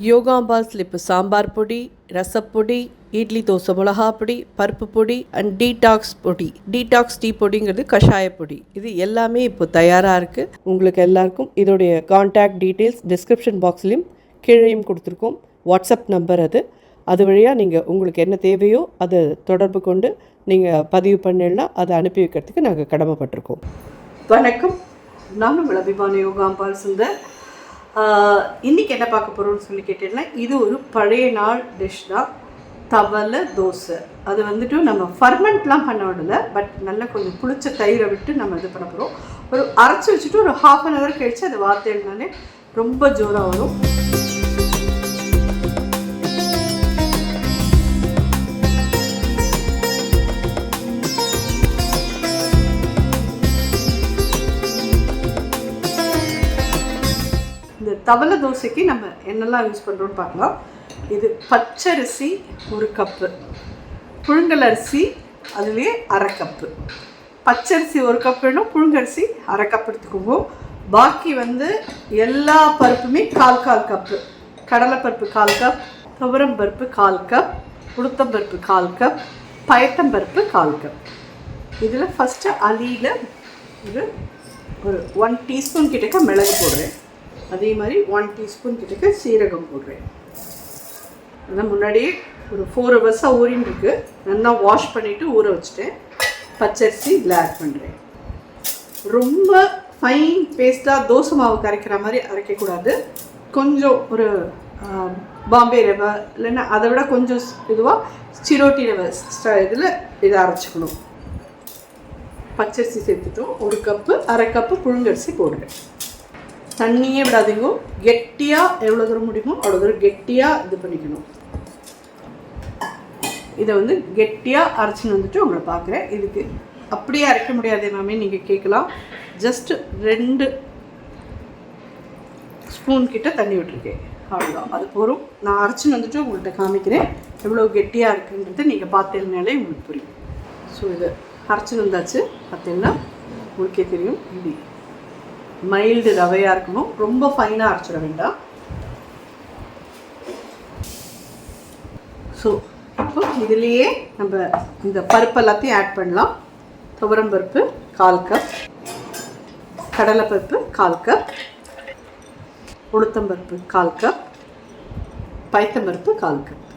யோகாம்பாஸில் இப்போ சாம்பார் பொடி, ரசப்பொடி, இட்லி தோசை மிளகா பொடி, பருப்பு பொடி அண்ட் டீடாக்ஸ் பொடி, டீடாக்ஸ் டீ பொடிங்கிறது கஷாய பொடி. இது எல்லாமே இப்போ தயாராக இருக்குது. உங்களுக்கு எல்லாருக்கும் இதோடைய கான்டாக்ட் டீட்டெயில்ஸ் டிஸ்கிரிப்ஷன் பாக்ஸ்லேயும் கீழேயும் கொடுத்துருக்கோம். வாட்ஸ்அப் நம்பர் அது வழியாக நீங்கள் உங்களுக்கு என்ன தேவையோ அதை தொடர்பு கொண்டு நீங்கள் பதிவு பண்ணிடலாம். அதை அனுப்பி வைக்கிறதுக்கு நாங்கள் கடமைப்பட்டிருக்கோம். வணக்கம், நானும் அபிமான யோகாம்பால் சுந்தர். இன்றைக்கி என்ன பார்க்க போகிறோம்னு சொல்லி கேட்டீங்கன்னா, இது ஒரு பழைய நாள் டிஷ் தான், தவளை தோசை. அது வந்துட்டு நம்ம ஃபர்மெண்ட்லாம் பண்ண விடலை, பட் நல்லா கொஞ்சம் புளிச்ச தயிரை விட்டு நம்ம இது பண்ண போகிறோம். ஒரு அரைச்சி வச்சுட்டு ஒரு 1/2 hour கழித்து அதை வார்த்தைனாலே ரொம்ப ஜோராக வரும். இந்த தவளை தோசைக்கு நம்ம என்னெல்லாம் யூஸ் பண்ணுறோன்னு பார்க்கலாம். இது பச்சரிசி 1 கப்பு, புழுங்கல் அரிசி அதுலேயே 1/2 கப்பு. பச்சரிசி 1 கப் வேணும், புழுங்கரிசி 1/2 கப் எடுத்துக்கோங்க. பாக்கி எல்லா பருப்புமே 1/4 கப்பு. கடலைப்பருப்பு 1/4 கப், துவரம் பருப்பு 1/4 கப், உளுத்தம்பருப்பு 1/4 கப், பயத்தம்பருப்பு 1/4 கப். இதில் ஃபஸ்ட்டு அலியில் ஒரு 1 டீஸ்பூன் கிட்டக்க மிளகு போடுறேன். அதே மாதிரி 1 டீஸ்பூன் கிட்டக்க சீரகம் போடுறேன். அதான் முன்னாடியே ஒரு 4 hours ஊறின்னு இருக்கு. நல்லா வாஷ் பண்ணிவிட்டு ஊற வச்சுட்டேன். பச்சரிசி இதில் ஆட் பண்ணுறேன். ரொம்ப ஃபைன் பேஸ்ட்டாக தோசை மாவு கரைக்கிற மாதிரி அரைக்கக்கூடாது. கொஞ்சம் ஒரு பாம்பே ரவை இல்லைன்னா அதை விட கொஞ்சம் இதுவாக சிரோட்டி ரவை இதில் இதை அரைச்சிக்கணும். பச்சரிசி சேர்த்துட்டோம். 1 கப்பு, 1/2 கப்பு புழுங்கரிசி போடுறேன். தண்ணியே விடாதீங்க, கெட்டியாக எவ்வளோ தூரம் முடியுமோ அவ்வளோ தூரம் கெட்டியாக இது பண்ணிக்கணும். இதை கெட்டியாக அரைச்சின்னு உங்களை பார்க்குறேன். இதுக்கு அப்படியே அரைக்க முடியாது எல்லாமே நீங்கள் கேட்கலாம். ஜஸ்ட்டு 2 ஸ்பூன் கிட்ட தண்ணி விட்டுருக்கேன், அவ்வளோதான். அது போதும். நான் அரைச்சின்னு உங்கள்கிட்ட காமிக்கிறேன் எவ்வளோ கெட்டியாக இருக்குன்றது நீங்கள் பார்த்தீங்கனாலே உங்களுக்கு புரியும். ஸோ இதை அரைச்சின்னு வந்தாச்சு. பார்த்தீங்கன்னா உங்களுக்கே தெரியும். இப்படி மைல்டு ரவையாக இருக்கணும், ரொம்ப ஃபைனாக அரைச்சிட வேண்டாம். ஸோ இப்போ இதுலேயே நம்ம இந்த பருப்பு எல்லாத்தையும் ஆட் பண்ணலாம். துவரம் பருப்பு 1/4 கப், கடலைப்பருப்பு 1/4 கப், உளுத்தம்பருப்பு 1/4 கப், பயத்தம்பருப்பு 1/4 கப்.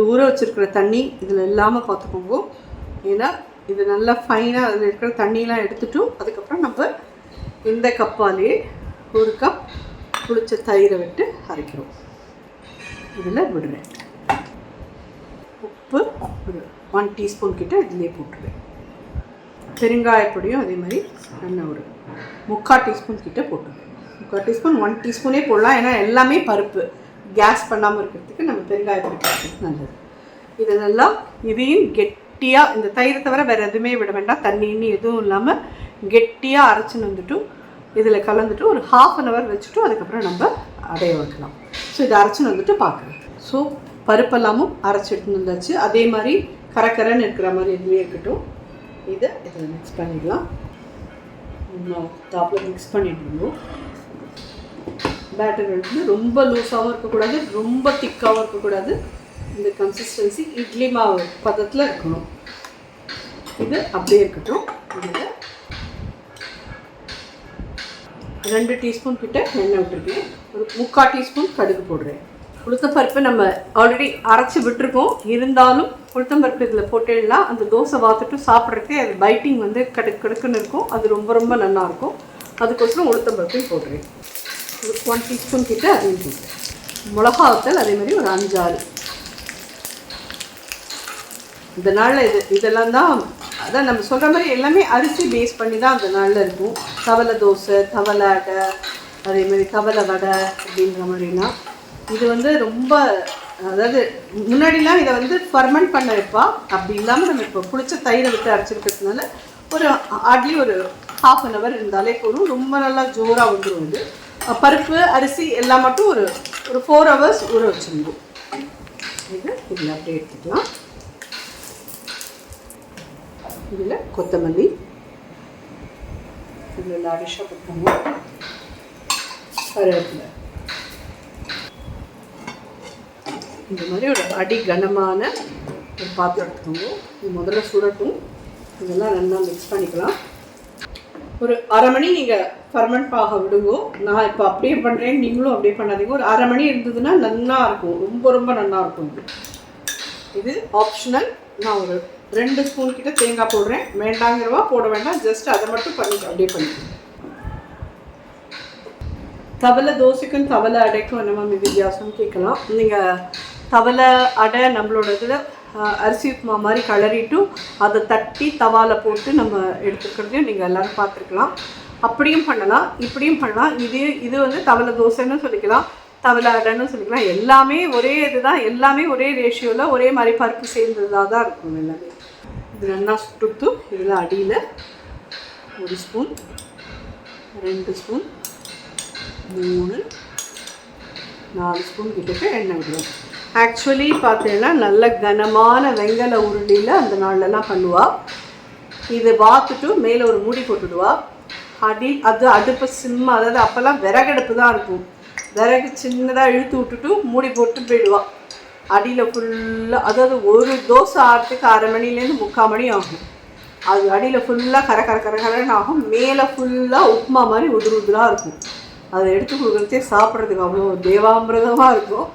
ஊற வச்சுருக்கிற தண்ணி இதில் இல்லாமல் பார்த்துக்கோங்க. ஏன்னா இது நல்லா ஃபைனாக அதில் இருக்கிற தண்ணியெலாம் எடுத்துட்டும் அதுக்கப்புறம் நம்ம இந்த கப்பாலேயே 1 கப் புளிச்ச தயிரை விட்டு அரைக்கிறோம். இதில் விடுறேன். உப்பு ஒரு 1 டீஸ்பூன் கிட்ட இதிலே போட்டுருவேன். பெருங்காயப்பொடியும் அதே மாதிரி நல்ல ஒரு 3/4 டீஸ்பூன் கிட்ட போட்டுருவேன். 3/4 டீஸ்பூன் 1 டீஸ்பூனே போடலாம். ஏன்னா எல்லாமே பருப்பு, கேஸ் பண்ணாமல் இருக்கிறதுக்கு நம்ம பெருங்காயப்பொடி போடுறது நல்லது. இது நல்லா இதையும் கெட்டியாக, இந்த தயிரை தவிர வேறு எதுவுமே விட வேண்டாம், தண்ணின்னு எதுவும் இல்லாமல் கெட்டியாக அரைச்சின்னு இதில் கலந்துட்டு ஒரு 1/2 hour வச்சுட்டு அதுக்கப்புறம் நம்ம அடைய வைக்கலாம். ஸோ இதை அரைச்சின்னு பார்க்குறேன். ஸோ பருப்பெல்லாமும் அரைச்சி எடுத்துன்னு வந்தாச்சு. அதே மாதிரி கரக்கரன்னு இருக்கிற மாதிரி எதுவுமே இருக்கட்டும். இதில் மிக்ஸ் பண்ணிடலாம். டாப்பில் மிக்ஸ் பண்ணிட்டுருந்தோம். பேட்டர் ரொம்ப லூஸாகவும் இருக்கக்கூடாது, ரொம்ப திக்காகவும் இருக்கக்கூடாது. இந்த கன்சிஸ்டன்சி இட்லி மாவு பதத்தில் இருக்கணும். இது அப்படியே இருக்கட்டும். இதில் 2 டீஸ்பூன் கிட்ட எண்ணெய் விட்டுருக்கேன். ஒரு 3/4 டீஸ்பூன் கடுகு போடுறேன். உளுத்தம்பருப்பு நம்ம ஆல்ரெடி அரைச்சி விட்டுருக்கோம். இருந்தாலும் உளுத்தம்பருப்பு இதில் போட்டுடலாம். அந்த தோசை வாத்துட்டு சாப்பிட்றதுக்கே அது பைட்டிங் கடுக்குன்னு இருக்கும். அது ரொம்ப ரொம்ப நல்லாயிருக்கும். அதுக்கோசரம் உளுத்தம்பருப்பையும் போடுறேன். ஒரு 1 டீஸ்பூன் கிட்ட அதையும் போடுறேன். மிளகாவத்தல் அதே மாதிரி ஒரு 5-6. இந்த நாளில் இதெல்லாம் தான், அதான் நம்ம சொல்கிற மாதிரி எல்லாமே அரிசி பேஸ் பண்ணி தான் அந்த நாளில் இருக்கும். தவளை தோசை, தவளை அடை, அதே மாதிரி தவளை வடை அப்படின்ற மாதிரினா இது ரொம்ப, அதாவது முன்னாடிலாம் இதை ஃபர்மெண்ட் பண்ண வைப்பா. அப்படி இல்லாமல் நம்ம இப்போ புளிச்ச தயிரை விட்டு அரைச்சிருக்கிறதுனால ஒரு ஹார்ட்லி ஒரு 1/2 hour இருந்தாலே போதும். ரொம்ப நல்லா ஜோராக வந்துடும். இது பருப்பு அரிசி எல்லாம் மட்டும் ஒரு 4 hours ஊற வச்சுருந்தோம். இதில் அப்படியே எடுத்துக்கலாம். இதில் கொத்தமல்லி, இதில் லாவிஷாக போட்டுக்கோங்க. கருவேப்பிலை இந்த மாதிரி ஒரு அடி கனமான ஒரு பாத்திரம் எடுத்துக்கோங்க. இது முதல்ல சுடட்டும். இதெல்லாம் நல்லா மிக்ஸ் பண்ணிக்கலாம். ஒரு அரை மணி நீங்கள் ஃபர்மெண்ட் ஆக விடுங்க. நான் இப்போ அப்படியே பண்ணுறேன், நீங்களும் அப்படியே பண்ணாதீங்க. ஒரு அரை மணி இருந்ததுன்னா நல்லா இருக்கும், ரொம்ப ரொம்ப நல்லா இருக்கும். இது ஆப்ஷனல். நான் ஒரு 2 ஸ்பூன் கிட்ட தேங்காய் போடுறேன். வேண்டாங்கிறவா போட வேண்டாம், ஜஸ்ட் அதை மட்டும் பண்ணி அப்படியே பண்ணிக்கணும். தவளை தோசைக்கும் தவளை அடைக்கும் என்ன மாதிரி வித்தியாசம்னு கேட்கலாம். நீங்கள் தவளை அடை நம்மளோட இதில் அரிசி உப்புமா மாதிரி கலரிட்டும் அதை தட்டி தவாவில் போட்டு நம்ம எடுத்துக்கிறதையும் நீங்கள் எல்லோரும் பார்த்துருக்கலாம். அப்படியும் பண்ணலாம், இப்படியும் பண்ணலாம். இது வந்து தவளை தோசைன்னு சொல்லிக்கலாம், தவளை அடைன்னு சொல்லிக்கலாம். எல்லாமே ஒரே இது தான், எல்லாமே ஒரே ரேஷியோவில் ஒரே மாதிரி பருப்பு சேர்ந்ததாக தான் இருக்கும் எல்லாமே. இது நல்லா சுட்டு இதில் அடியில் 1 ஸ்பூன், 2 ஸ்பூன், 3, 4 ஸ்பூன் கிட்டக்க எண்ணெய் விடுவோம். ஆக்சுவலி பார்த்தீங்கன்னா நல்ல கனமான வெங்கல உருளியில் அந்த நாள்லலாம் பண்ணுவாள். இதை பார்த்துட்டு மேலே ஒரு மூடி போட்டுடுவா. அது அடுப்பு சிம்மா, அதாவது அப்போல்லாம் விறகடுப்பு தான் இருக்கும். விறகு சின்னதாக இழுத்து விட்டுட்டு மூடி போட்டு போயிடுவாள். அடியில் ஃபுல்லாக, அதாவது ஒரு தோசை ஆகிறதுக்கு அரை மணிலேருந்து 3/4 மணி ஆகும். அது அடியில் ஃபுல்லாக கரன்னு ஆகும். மேலே ஃபுல்லாக உப்புமா மாதிரி உதிராக இருக்கும். அதை எடுத்து கொடுக்குறதே சாப்பிட்றதுக்கு அவ்வளோ தேவாமிரதமாக இருக்கும்.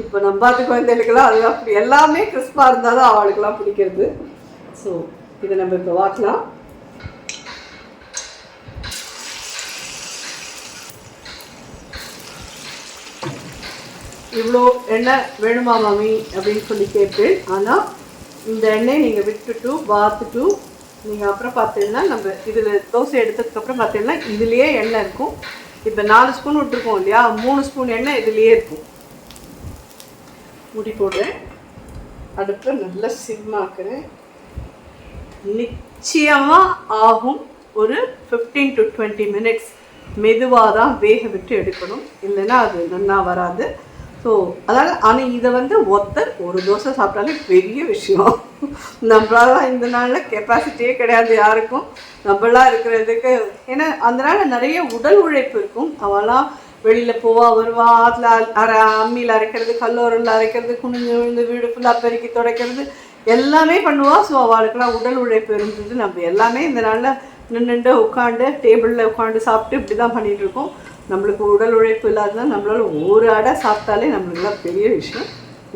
இப்போ நம்ம பார்த்து குழந்தைகளுக்கெல்லாம் அது அப்படி எல்லாமே கிறிஸ்பாக இருந்தால் தான் அவளுக்கெல்லாம் பிடிக்கிறது. ஸோ இதை நம்ம இப்போ வாக்கலாம். இவ்வளோ எண்ணெய் வேணுமா மாமி அப்படின்னு சொல்லி கேட்பேன். ஆனால் இந்த எண்ணெயை நீங்கள் விட்டுட்டு பார்த்துட்டு நீங்கள் அப்புறம் பார்த்தீங்கன்னா நம்ம இதில் தோசை எடுத்ததுக்கப்புறம் பார்த்தீங்கன்னா இதுலேயே எண்ணெய் இருக்கும். இப்போ 4 ஸ்பூன் விட்டுருக்கோம் இல்லையா, 3 ஸ்பூன் எண்ணெய் இதுலேயே இருக்கும். மூடி போடுறேன். அடுப்பை நல்லா சிம்மாக்குறேன். நிச்சயமாக ஆகும் ஒரு 15 to 20 மினிட்ஸ். மெதுவாக தான் வேக விட்டு எடுக்கணும், இல்லைன்னா அது நல்லா வராது. ஸோ அதனால் ஆனால் இதை வந்து ஒரு தோசை சாப்பிட்டாலே பெரிய விஷயம். நம்மளால இந்த நாளில் கெப்பாசிட்டியே கிடையாது யாருக்கும். நம்மளாம் இருக்கிறதுக்கு ஏன்னா அந்த நாளில் நிறைய உடல் உழைப்பு இருக்கும். அவெல்லாம் வெளியில் போவா வருவா, அதில் அம்மியில் அரைக்கிறது, கல்லோரில் அரைக்கிறது, குனிஞ்சு விழுந்து வீடு ஃபுல்லாக பெருக்கி துடைக்கிறது எல்லாமே பண்ணுவாள். ஸோ அவளுக்கெல்லாம் உடல் உழைப்பு இருந்தது. நம்ம எல்லாமே இந்த நாளில் நின்றுட்டு உட்காந்து டேபிளில் உட்காந்து சாப்பிட்டு இப்படி தான் பண்ணிகிட்ருக்கோம். நம்மளுக்கு உடல் உழைப்பு இல்லாததான் நம்மளால ஒரு அடை சாப்பிட்டாலே நம்மளுக்குலாம் பெரிய விஷயம்.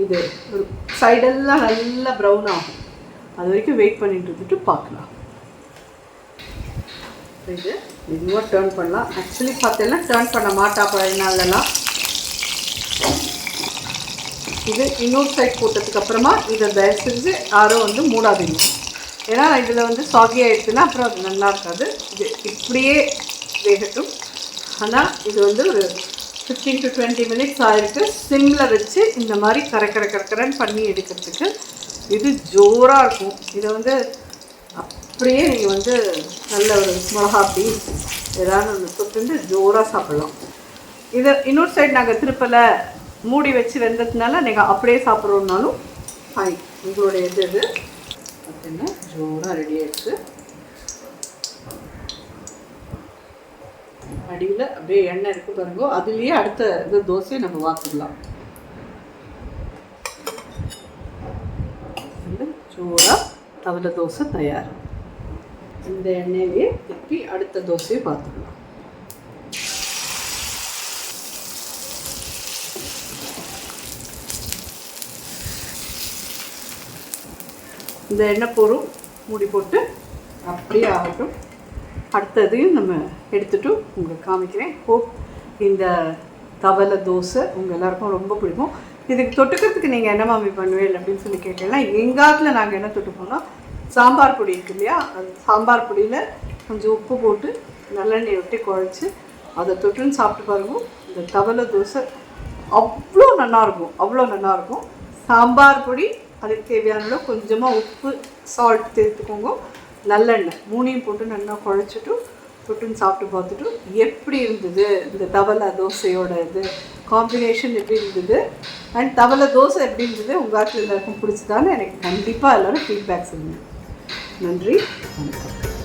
இது ஒரு சைடெல்லாம் நல்லா ப்ரௌன் ஆகும், அது வரைக்கும் வெயிட் பண்ணிட்டு இருந்துட்டு பார்க்கலாம். இது மெதுவாக டேர்ன் பண்ணலாம். ஆக்சுவலி பார்த்தீங்கன்னா டேர்ன் பண்ண மாட்டா பழைய நாள்லாம். இது இன்னொரு சைட் போட்டதுக்கப்புறமா இதை தயவு செஞ்சு யாரும் வந்து மூடாதீங்க. ஏன்னா இதில் வந்து சாகி ஆகிடுச்சுன்னா அப்புறம் அது நல்லா இருக்காது. இது இப்படியே வேகட்டும். ஆனால் இது வந்து ஒரு 15 to 20 மினிட்ஸ் ஆகிருக்கு. சிம்மில் வச்சு இந்த மாதிரி கரக்கரன்னு பண்ணி எடுக்கிறதுக்கு இது ஜோராக இருக்கும். இதை வந்து அப்படியே நீங்கள் வந்து நல்ல ஒரு மிளகா அப்படி ஏதாவது ஒன்று தொட்டு ஜோராக சாப்பிட்லாம். இதை இன்னொரு சைடு நாங்கள் திருப்பலை மூடி வச்சு வெந்ததுனால நீங்கள் அப்படியே சாப்பிட்றோன்னாலும் ஃபைன். உங்களுடைய இது பார்த்தீங்கன்னா ஜோராக ரெடி ஆகிடுச்சு. அடியில் அப்படியே எண்ணெய் இருக்கு பாருங்க, அதுலேயே அடுத்த இது தோசையை நம்ம வாத்துடலாம். ஜோராக தவளை தோசை தயார். இந்த எண்ணெயிலேயே திருப்பி அடுத்த தோசையை பார்த்துக்கலாம். இந்த எண்ணெய் போரும் மூடி போட்டு அப்படியே ஆகட்டும். அடுத்ததையும் நம்ம எடுத்துகிட்டு உங்களுக்கு காமிக்கிறேன். ஹோப் இந்த தவளை தோசை உங்கள் எல்லாருக்கும் ரொம்ப பிடிக்கும். இதுக்கு தொட்டுக்கிறதுக்கு நீங்கள் என்ன மாமி பண்ணுவேன் அப்படின்னு சொல்லி கேட்டீங்கன்னா, எங்காத்தில் நாங்கள் என்ன தொட்டுப்போம்னா சாம்பார் பொடி இருக்கு இல்லையா, அது சாம்பார் பொடியில் கொஞ்சம் உப்பு போட்டு நல்லெண்ணெய் ஒட்டி குழச்சி அதை தொட்டுன்னு சாப்பிட்டு பாருங்க. இந்த தவளை தோசை அவ்வளோ நல்லாயிருக்கும். சாம்பார் பொடி, அதுக்கு தேவையான கொஞ்சமாக உப்பு, சால்ட் சேர்த்துக்கோங்க, நல்லெண்ணெய், 3ஐயும் போட்டு நல்லா குழச்சிட்டு தொட்டுன்னு சாப்பிட்டு பார்த்துட்டு எப்படி இருந்தது இந்த தவளை தோசையோட இது காம்பினேஷன் எப்படி இருந்தது அண்ட் தவளை தோசை எப்படி இருந்தது உங்கள் ஆட்டில் எல்லாருக்கும் பிடிச்சதான்னு எனக்கு கண்டிப்பாக எல்லோரும் ஃபீட்பேக் சொல்லுங்கள். நன்றி, வணக்கம்.